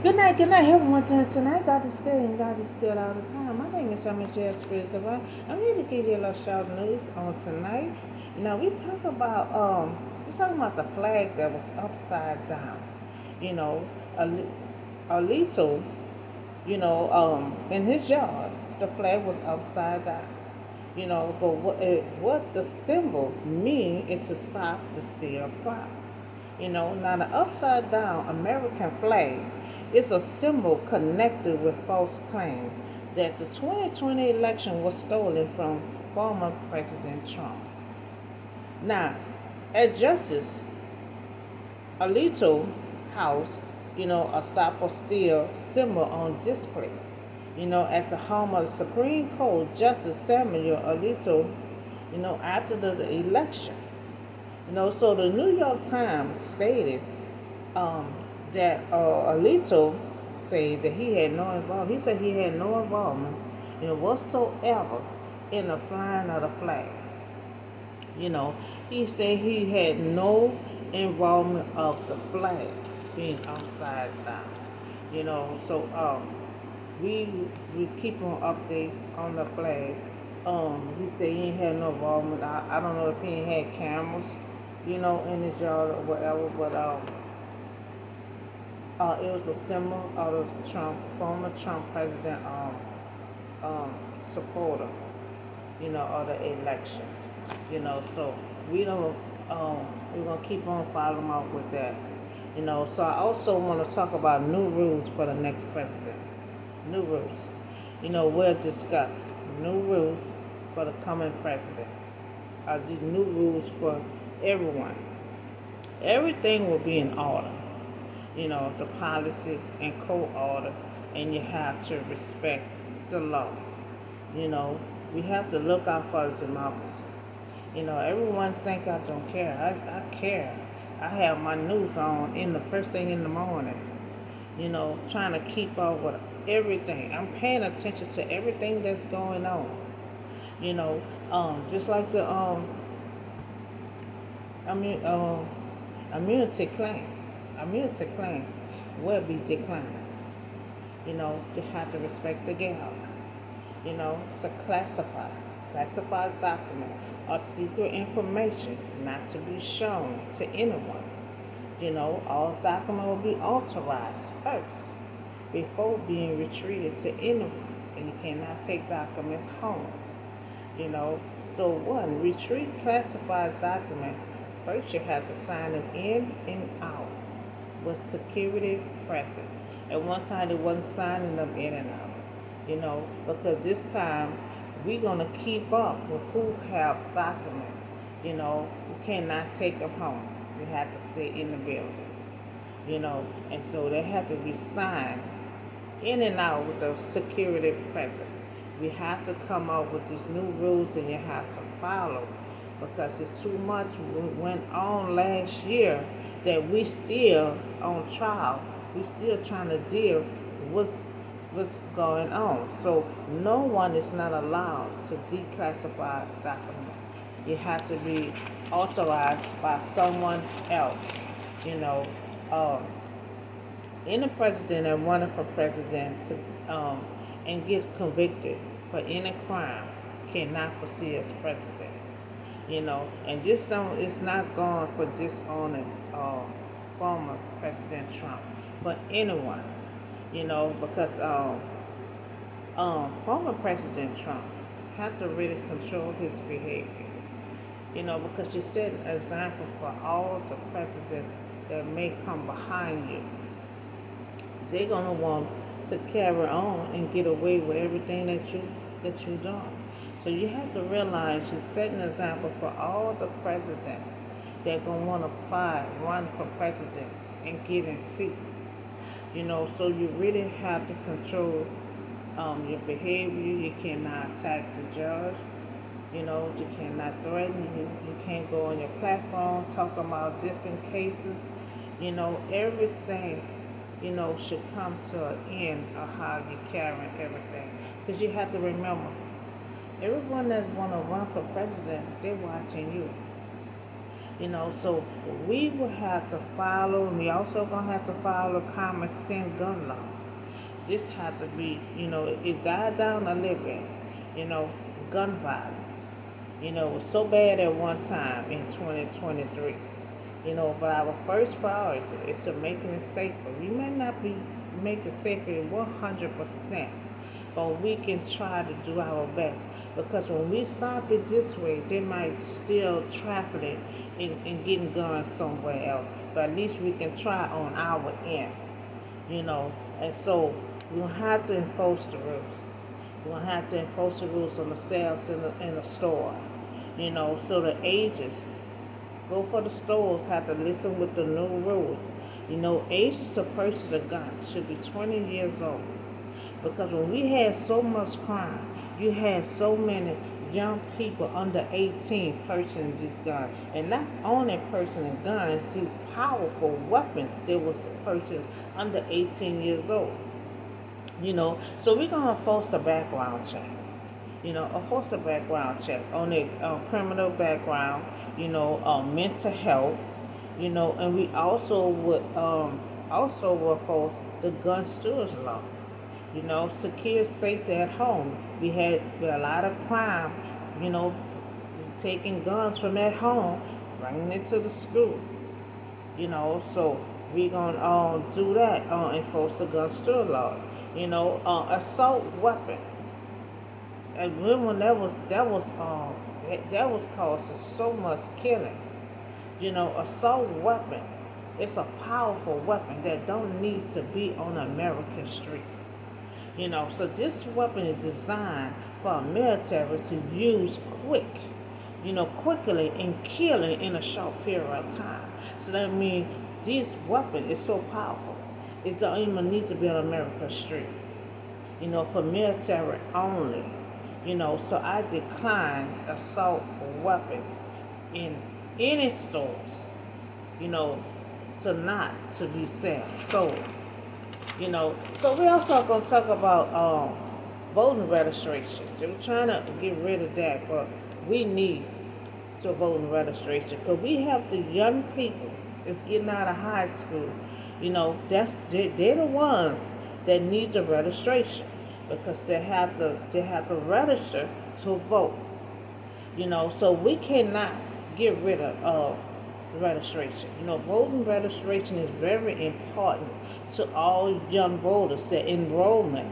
Good night, everyone. Tonight, God is good and God is good all the time. My name is Summer Jazz Spirit of I'm here to give you a little short news on tonight. We talking about the flag that was upside down. You know, a, a little, in his yard, the flag was upside down. But what the symbol mean is to stop the steal crowd. Now the upside down American flag is a symbol connected with false claim that the 2020 election was stolen from former President Trump. Now, at Justice Alito House, a stop or steal symbol on display. At the home of the Supreme Court Justice Samuel Alito, after the election. So the New York Times stated um, that Alito said that he had no involvement. He said he had no involvement, whatsoever in the flying of the flag. He said he had no involvement of the flag being upside down. We we keep on update on the flag. He said he ain't had no involvement. I don't know if he ain't had cameras, in his yard or whatever, but it was a symbol of the former Trump president supporter, of the election. So we don't we're gonna keep on following up with that. So I also want to talk about new rules for the next president. New rules. We'll discuss new rules for the coming president. The new rules for everyone. Everything will be in order. The policy and court order, and you have to respect the law. We have to look out for the democracy. Everyone think I don't care. I care. I have my news on in the first thing in the morning. Trying to keep up with everything. I'm paying attention to everything that's going on. Just like the immu- um, immunity claim. Immunity claim will be declined. You have to respect the gap. To classified document or secret information not to be shown to anyone. All documents will be authorized first before being retrieved to anyone, and you cannot take documents home. So one, retrieve classified document. First, you have to sign them in and out with security present. At one time, they wasn't signing them in and out. Because this time we're gonna keep up with who have document. We cannot take them home. They have to stay in the building. And so they have to be signed in and out with the security present. We have to come up with these new rules, and you have to follow, because it's too much went on last year that we still on trial. We still trying to deal with what's going on. So no one is not allowed to declassify documents. You have to be authorized by someone else. Any president that running for president and get convicted for any crime cannot proceed as president. And this don't it's not going for disowning former President Trump, but anyone. Because former President Trump had to really control his behavior. Because you set an example for all the presidents that may come behind you. They're gonna want to carry on and get away with everything that you done. So you have to realize you're setting an example for all the presidents that gonna want to run for president and get in seat. So you really have to control your behavior. You cannot attack the judge. You cannot threaten. You can't go on your platform talk about different cases. Everything, should come to an end of how you carrying everything. Because you have to remember, everyone that want to run for president, they're watching you. So we will have to follow, and we also gonna have to follow common sense gun law. This had to be, it died down a little bit. You know, gun violence. It was so bad at one time in 2023. But our first priority is to making it safer. We may not be making it safer 100%, but we can try to do our best. Because when we stop it this way, they might still traffic it and getting guns somewhere else. But at least we can try on our end, And so we'll have to enforce the rules. We'll have to enforce the rules on the sales in the store. So the agents go for the stores have to listen with the new rules. Ages to purchase a gun should be 20 years old. Because when we had so much crime, you had so many young people under 18 purchasing these guns. And not only purchasing guns, these powerful weapons that was purchased under 18 years old. So we're going to force the background check. Force a background check on their criminal background, mental health, and we also will force the gun stewards law. Secure safety at home. We had a lot of crime, you know, taking guns from at home, bringing it to the school. So we gonna do that, enforce the gun store law. Assault weapon. And when that was causing so much killing. Assault weapon. It's a powerful weapon that don't need to be on American street. So this weapon is designed for a military to use quickly and kill it in a short period of time. So that means this weapon is so powerful. It don't even need to be on American street. For military only. So I decline assault weapon in any stores, to be sold. So we also gonna talk about voting registration. They were trying to get rid of that, but we need to voting registration because we have the young people that's getting out of high school. They're the ones that need the registration because they have to register to vote. So we cannot get rid of registration. Voting registration is very important to all young voters. That enrollment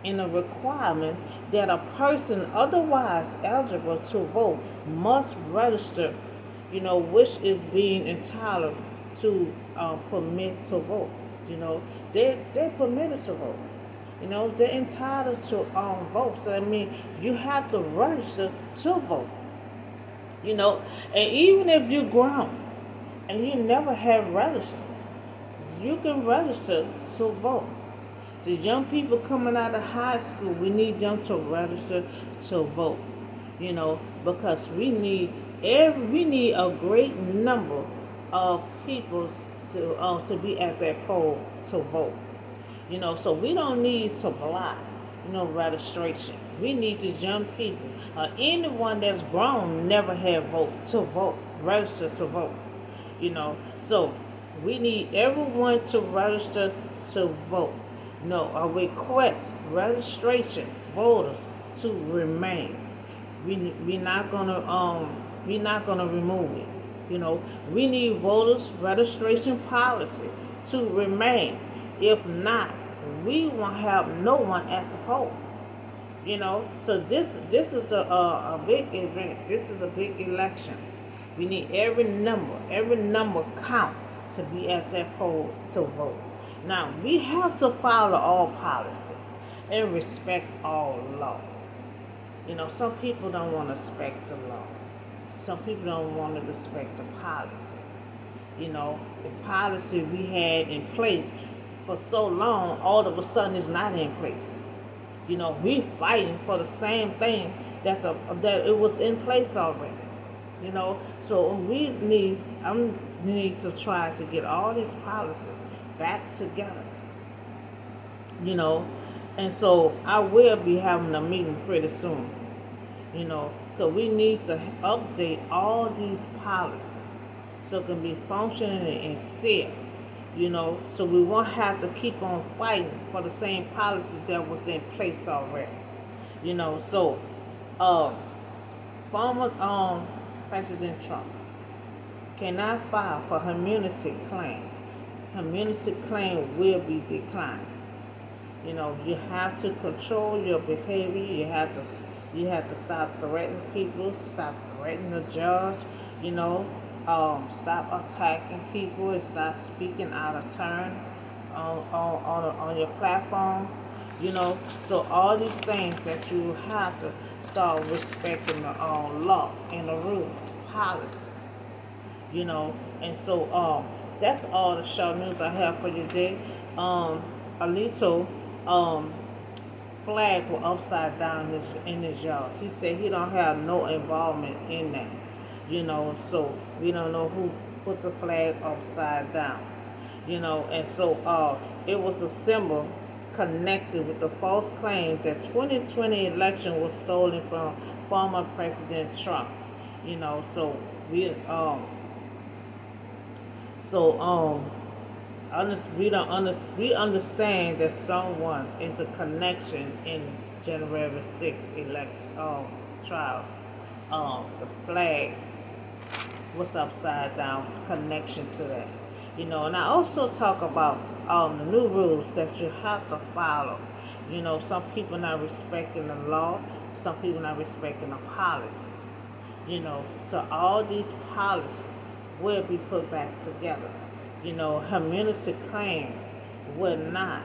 in a requirement that a person otherwise eligible to vote must register, which is being entitled to permit to vote. They're permitted to vote. They're entitled to vote. So you have to register to vote. And even if you're grown and you never have registered, you can register to vote. The young people coming out of high school, we need them to register to vote. Because we need a great number of people to be at that poll to vote. So we don't need to block, registration. We need the young people, anyone that's grown never had vote to vote, register to vote. So we need everyone to register to vote. A request registration voters to remain. We're not gonna remove it. We need voters registration policy to remain. If not, we won't have no one at the poll. So this is a big event. This is a big election. We need every number count to be at that poll to vote. Now we have to follow all policy and respect all law. Some people don't want to respect the law. Some people don't want to respect the policy. The policy we had in place for so long, all of a sudden is not in place. We fighting for the same thing that it was in place already. So we need to try to get all these policies back together. And so I will be having a meeting pretty soon. Because we need to update all these policies. so it can be functioning and safe. So we won't have to keep on fighting for the same policies that was in place already. So um, former President Trump cannot file for immunity claim. Immunity claim will be declined. You have to control your behavior. You have to stop threatening people, stop threatening the judge. You know, stop attacking people and stop speaking out of turn on your platform. So all these things that you have to start respecting the law and the rules, policies. And so that's all the show news I have for you today. Alito flag was upside down in his yard. He said he don't have no involvement in that. So we don't know who put the flag upside down. And so it was a symbol connected with the false claim that 2020 election was stolen from former President Trump. So we so we understand that someone is a connection in January 6th election trial. The flag was upside down. It's a connection to that. And I also talk about the new rules that you have to follow. Some people not respecting the law. Some people not respecting the policy. So all these policies will be put back together. Immunity claim will not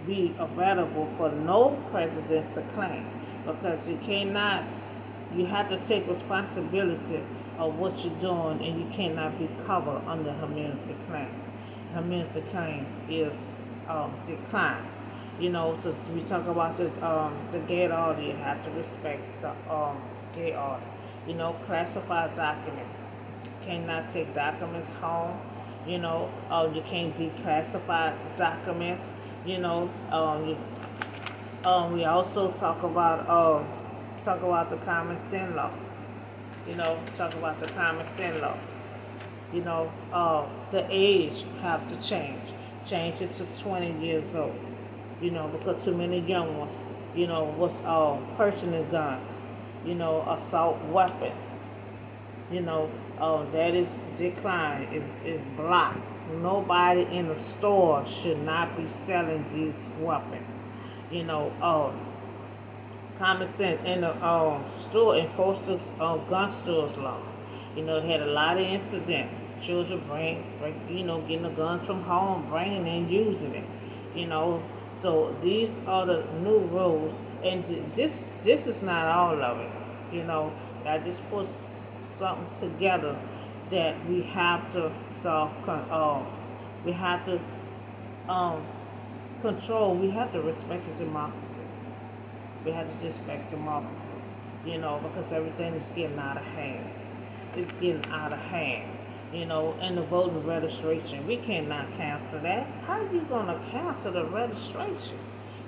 be available for no president to claim because you have to take responsibility of what you're doing and you cannot be covered under immunity claim. Immunity claim is declined. We talk about the gate order. You have to respect the gate order. Classified document. You cannot take documents home. You can't declassify documents. We also talk about the common sin law. Talk about the common sin law. The age have to change it to 20 years old. Because too many young ones, was purchasing guns, assault weapon. That is declined, is blocked. Nobody in the store should not be selling these weapons. Common sense in the store enforced the gun stores law. They had a lot of incident. Children getting a gun from home, bringing and using it. So these are the new rules, and this is not all of it. I just put something together that we have to start. We have to control. We have to respect the democracy. We have to respect democracy. Because everything is getting out of hand. It's getting out of hand. And the voting registration. We cannot cancel that. How are you going to cancel the registration?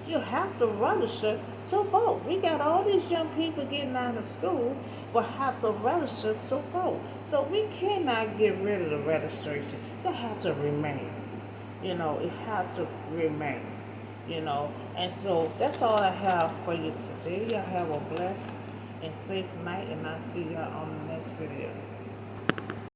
You have to register to vote. We got all these young people getting out of school but have to register to vote. So we cannot get rid of the registration. They have to remain. It have to remain. And so that's all I have for you today. Y'all have a blessed and safe night, and I'll see y'all on the next video.